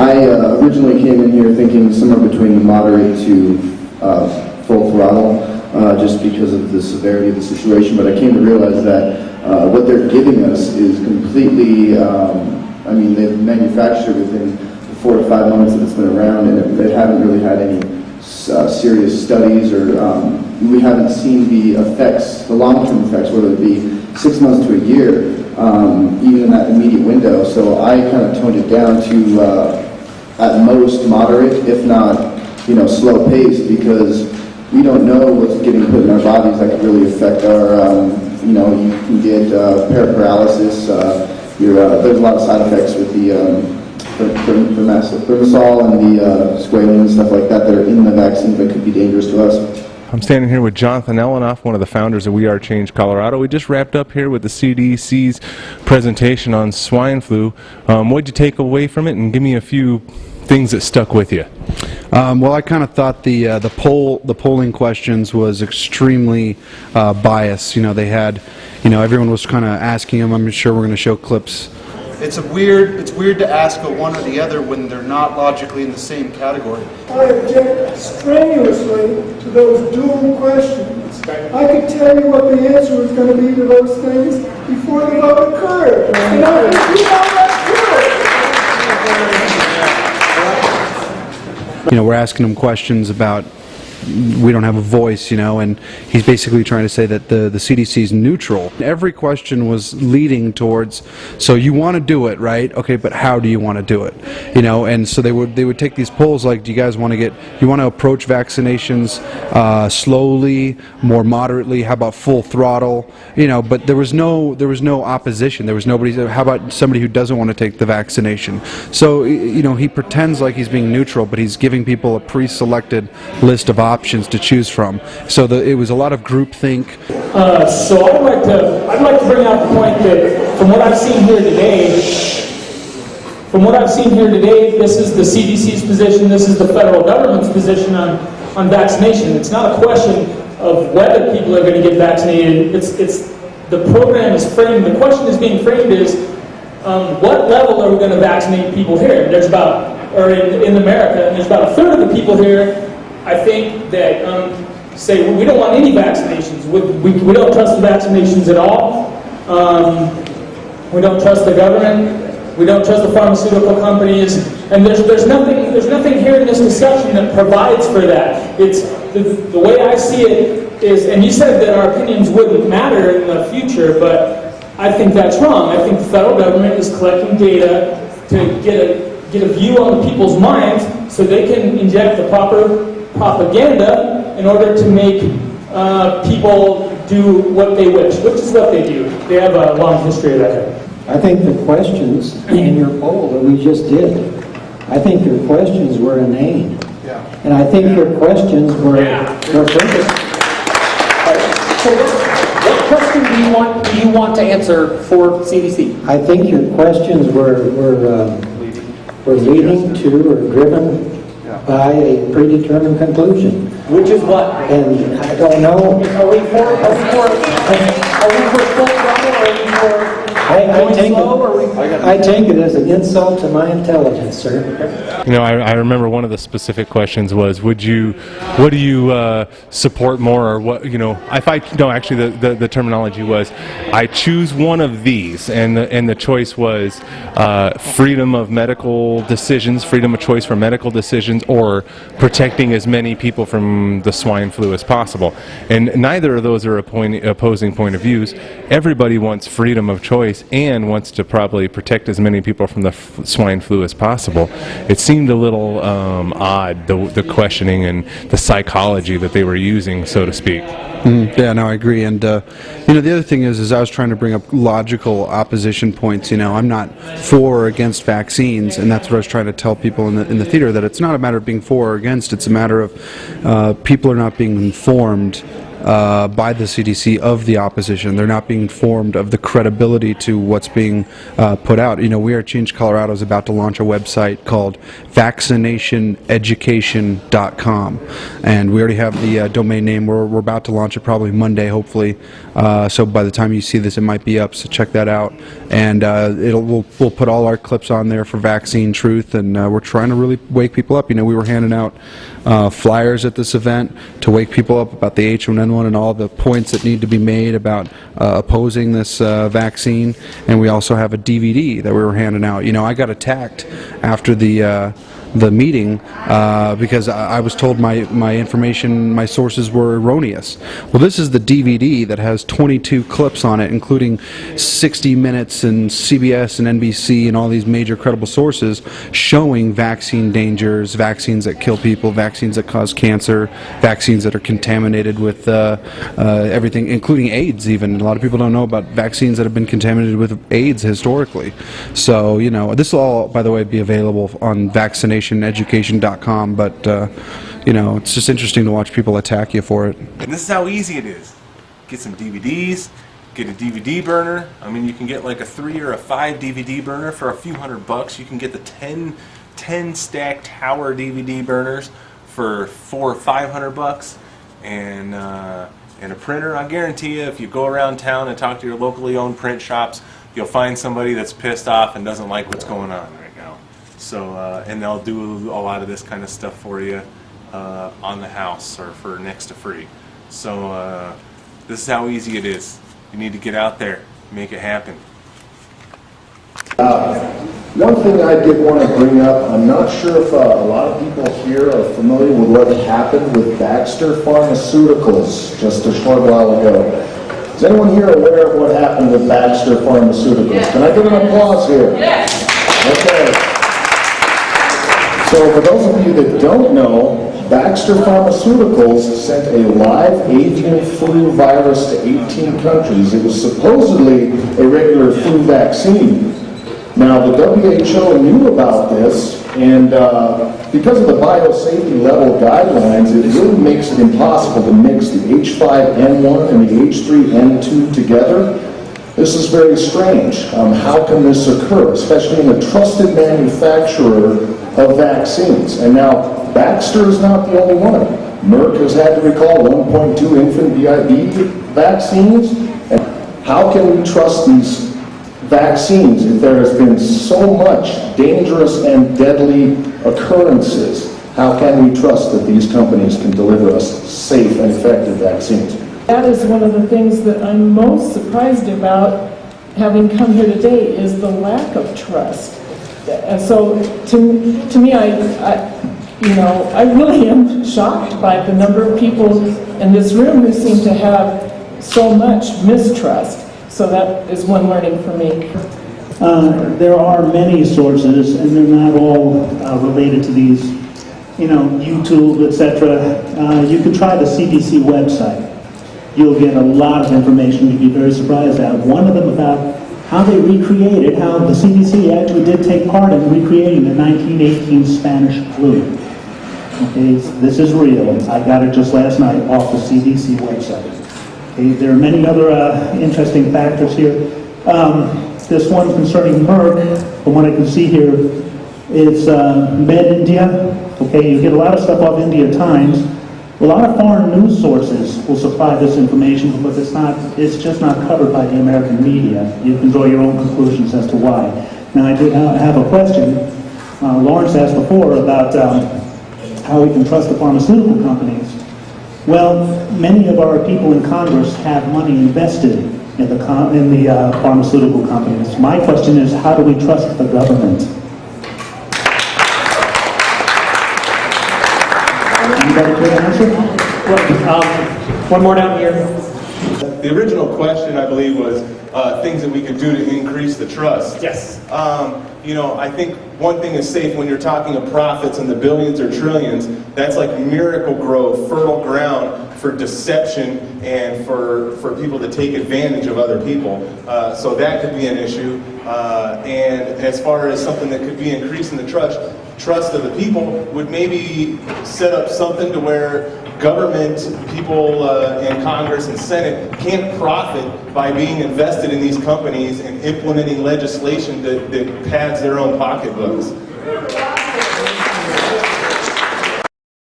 I originally came in here thinking somewhere between moderate to full throttle, just because of the severity of the situation, but I came to realize that what they're giving us is completely, I mean, they've manufactured within the 4 to 5 months that it's been around, and they haven't really had any serious studies, or we haven't seen the effects, the long-term effects, whether it be 6 months to a year, even in that immediate window. So I kind of toned it down to at most moderate, if not, slow paced, because we don't know what's getting put in our bodies that could really affect our, you can get paralysis. There's a lot of side effects with the thimerosal and the squalene and stuff like that are in the vaccines that could be dangerous to us. I'm standing here with Jonathan Elenoff, one of the founders of We Are Change Colorado. We just wrapped up here with the CDC's presentation on swine flu. What did you take away from it, and give me a few things that stuck with you? Well, I kind of thought the polling questions was extremely biased. They had, everyone was kind of asking them. I'm sure we're going to show clips. It's weird to ask a one or the other when they're not logically in the same category. I object strenuously to those dual questions. I could tell you what the answer was going to be to those things before the vote occurred. And I think you know that's true. We're asking them questions about we don't have a voice, and he's basically trying to say that the CDC is neutral. Every question was leading towards, so you want to do it, right? Okay, but how do you want to do it? And so they would take these polls like, do you guys want to approach vaccinations slowly, more moderately? How about full throttle? But there was no opposition. There was nobody. How about somebody who doesn't want to take the vaccination? So he pretends like he's being neutral, but he's giving people a pre-selected list of options to choose from. So it was a lot of groupthink. So I'd like to bring out the point that from what I've seen here today, this is the CDC's position, this is the federal government's position on vaccination. It's not a question of whether people are going to get vaccinated. It's the program is framed. The question is being framed is what level are we going to vaccinate people here? There's about, or in America, and there's about a third of the people here, I think, that say we don't want any vaccinations. We don't trust the vaccinations at all. We don't trust the government. We don't trust the pharmaceutical companies. And there's nothing here in this discussion that provides for that. It's the way I see it is, and you said that our opinions wouldn't matter in the future, but I think that's wrong. I think the federal government is collecting data to get a view on the people's minds so they can inject the proper propaganda in order to make people do what they wish, which is what they do. They have a long history of that. I think the questions in your poll that we just did, I think your questions were inane. Yeah. And I think your questions were purpose. So what question do you want to answer for CDC? I think your questions were leading to or driven by a predetermined conclusion. Which is what? And I don't know. Are we for full throttle, or are we for going slow, or I take it as an insult to my intelligence, sir. I remember one of the specific questions was, what do you support more, or what, actually the terminology was, I choose one of these, and the choice was freedom of medical decisions, freedom of choice for medical decisions, or protecting as many people from the swine flu as possible. And neither of those are opposing point of views. Everybody wants freedom of choice and wants to probably protect as many people from the swine flu as possible. It seemed a little odd, the questioning and the psychology that they were using, so to speak. Yeah, no, I agree. And the other thing is I was trying to bring up logical opposition points. I'm not for or against vaccines, and that's what I was trying to tell people in the theater, that it's not a matter of being for or against. It's a matter of people are not being informed by the CDC of the opposition. They're not being informed of the credibility to what's being put out. You know, We Are Change Colorado is about to launch a website called Vaccinationeducation.com, and we already have the domain name. We're about to launch it probably Monday, hopefully. So by the time you see this, it might be up. So check that out, and we'll put all our clips on there for Vaccine Truth, and we're trying to really wake people up. You know, we were handing out flyers at this event to wake people up about the H1N1 and all the points that need to be made about opposing this vaccine. And we also have a DVD that we were handing out. You know, I got attacked after the meeting because I was told my information, my sources were erroneous. Well, this is the DVD that has 22 clips on it, including 60 Minutes and CBS and NBC and all these major credible sources showing vaccine dangers, vaccines that kill people, vaccines that cause cancer, vaccines that are contaminated with everything, including AIDS even. A lot of people don't know about vaccines that have been contaminated with AIDS historically. So, you know, this will all, by the way, be available on vaccinationeducation.com, but you know, it's just interesting to watch people attack you for it. And this is how easy it is. Get some DVDs, get a DVD burner. I mean, you can get like a 3 or a 5 DVD burner for a few $100. You can get the 10 stack tower DVD burners for $400 or $500, and a printer. I guarantee you, if you go around town and talk to your locally owned print shops, you'll find somebody that's pissed off and doesn't like what's going on right now. So, and they'll do a lot of this kind of stuff for you on the house or for next to free. So this is how easy it is. You need to get out there, make it happen. One thing I did want to bring up, I'm not sure if a lot of people here are familiar with what happened with Baxter Pharmaceuticals just a short while ago. Is anyone here aware of what happened with Baxter Pharmaceuticals? Yes. Can I get an applause here? Yes. Okay. So for those of you that don't know, Baxter Pharmaceuticals sent a live avian flu virus to 18 countries. It was supposedly a regular flu vaccine. Now, the WHO knew about this, and because of the biosafety level guidelines, it really makes it impossible to mix the H5N1 and the H3N2 together. This is very strange. How can this occur, especially in a trusted manufacturer of vaccines? And now, Baxter is not the only one. Merck has had to recall 1.2 infant VIB vaccines. And how can we trust these vaccines if there has been so much dangerous and deadly occurrences? How can we trust that these companies can deliver us safe and effective vaccines? That is one of the things that I'm most surprised about having come here today, is the lack of trust. So to me, I really am shocked by the number of people in this room who seem to have so much mistrust. So that is one learning for me. There are many sources, and they're not all related to these, YouTube, etc. You can try the CDC website. You'll get a lot of information you'd be very surprised at. One of them about how they recreated, how the CDC actually did take part in recreating the 1918 Spanish flu. Okay, this is real. I got it just last night off the CDC website. Okay, there are many other interesting factors here. This one concerning Merck, from what I can see here, is Med India. Okay, you get a lot of stuff off India Times. A lot of foreign news sources will supply this information, but it's just not covered by the American media. You can draw your own conclusions as to why. Now, I did have a question. Lawrence asked before about how we can trust the pharmaceutical companies. Well, many of our people in Congress have money invested in the pharmaceutical companies. My question is, how do we trust the government? Anybody care to answer? One more down here. The original question, I believe, was things that we could do to increase the trust. Yes. I think one thing is safe when you're talking of profits in the billions or trillions. That's like miracle growth, fertile ground for deception and for people to take advantage of other people. So that could be an issue. And as far as something that could be increasing the trust of the people, would maybe set up something to where government, people in Congress and Senate can't profit by being invested in these companies and implementing legislation that pads their own pocketbooks.